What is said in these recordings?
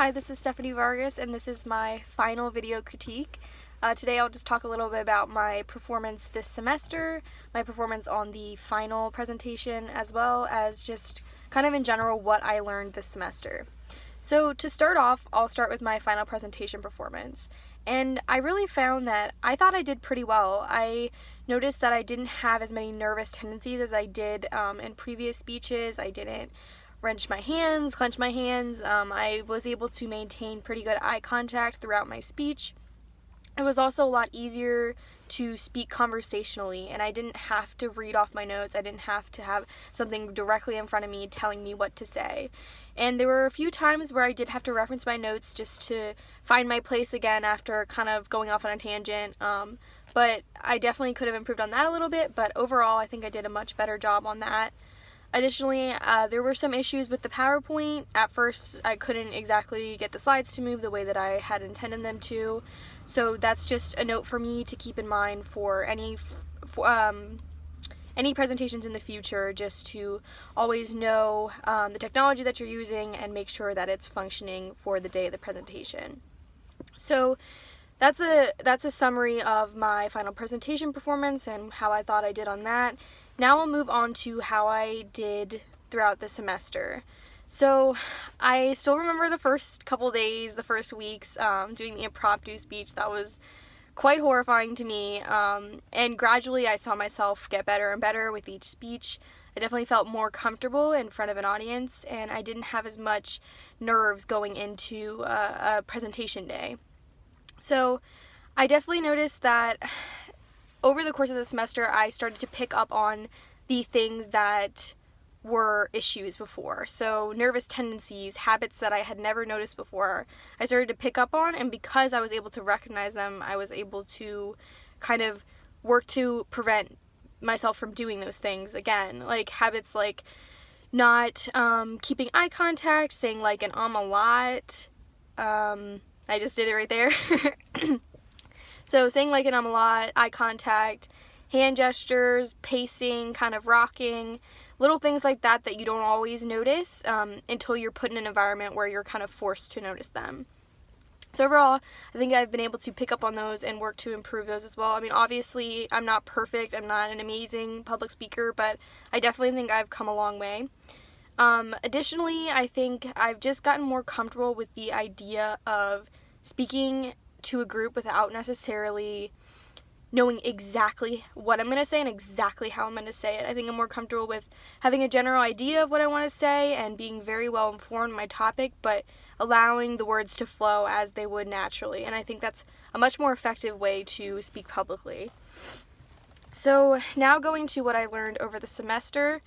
Hi, this is Stephanie Vargas, and this is my final video critique. Today I'll just talk a little bit about my performance this semester, my performance on the final presentation, as well as just kind of in general what I learned this semester. So to start off, I'll start with my final presentation performance. And I really found that I thought I did pretty well. I noticed that I didn't have as many nervous tendencies as I did in previous speeches. I didn't clench my hands. I was able to maintain pretty good eye contact throughout my speech. It was also a lot easier to speak conversationally, and I didn't have to read off my notes. I didn't have to have something directly in front of me telling me what to say. And there were a few times where I did have to reference my notes just to find my place again after kind of going off on a tangent. But I definitely could have improved on that a little bit, but overall I think I did a much better job on that. Additionally, there were some issues with the PowerPoint. At first, I couldn't exactly get the slides to move the way that I had intended them to. So that's just a note for me to keep in mind for any presentations in the future, just to always know the technology that you're using and make sure that it's functioning for the day of the presentation. So that's a summary of my final presentation performance and how I thought I did on that. Now we'll move on to how I did throughout the semester. So I still remember the first couple days, the first weeks, doing the impromptu speech. That was quite horrifying to me, and gradually I saw myself get better and better with each speech. I definitely felt more comfortable in front of an audience, and I didn't have as much nerves going into a presentation day. So I definitely noticed that over the course of the semester, I started to pick up on the things that were issues before. So nervous tendencies, habits that I had never noticed before, I started to pick up on, and because I was able to recognize them, I was able to kind of work to prevent myself from doing those things again. Like habits like not keeping eye contact, saying like an a lot. I just did it right there. So saying like an a lot, eye contact, hand gestures, pacing, kind of rocking, little things like that that you don't always notice until you're put in an environment where you're kind of forced to notice them. So overall, I think I've been able to pick up on those and work to improve those as well. I mean, obviously, I'm not perfect. I'm not an amazing public speaker, but I definitely think I've come a long way. Additionally, I think I've just gotten more comfortable with the idea of speaking to a group without necessarily knowing exactly what I'm going to say and exactly how I'm going to say it. I think I'm more comfortable with having a general idea of what I want to say and being very well informed on my topic, but allowing the words to flow as they would naturally. And I think that's a much more effective way to speak publicly. So now going to what I learned over the semester,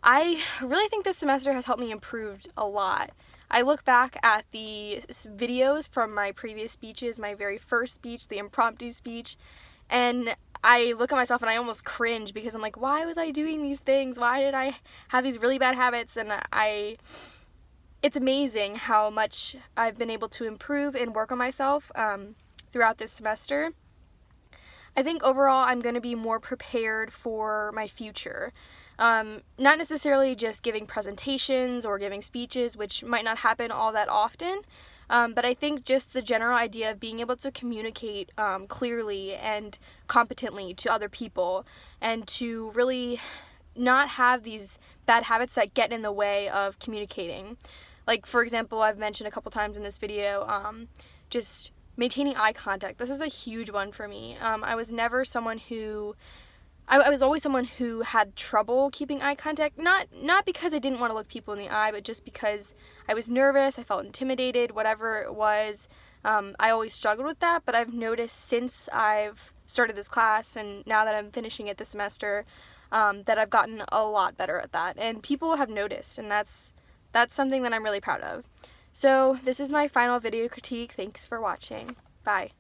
I really think this semester has helped me improve a lot. I look back at the videos from my previous speeches, my very first speech, the impromptu speech, and I look at myself and I almost cringe because I'm like, why was I doing these things? Why did I have these really bad habits? And it's amazing how much I've been able to improve and work on myself throughout this semester. I think overall I'm going to be more prepared for my future. Not necessarily just giving presentations or giving speeches, which might not happen all that often, but I think just the general idea of being able to communicate clearly and competently to other people and to really not have these bad habits that get in the way of communicating. Like, for example, I've mentioned a couple times in this video, just maintaining eye contact. This is a huge one for me. I was never someone who I was always someone who had trouble keeping eye contact, not because I didn't want to look people in the eye, but just because I was nervous, I felt intimidated, whatever it was. I always struggled with that, but I've noticed since I've started this class and now that I'm finishing it this semester, that I've gotten a lot better at that. And people have noticed, and that's something that I'm really proud of. So this is my final video critique. Thanks for watching. Bye.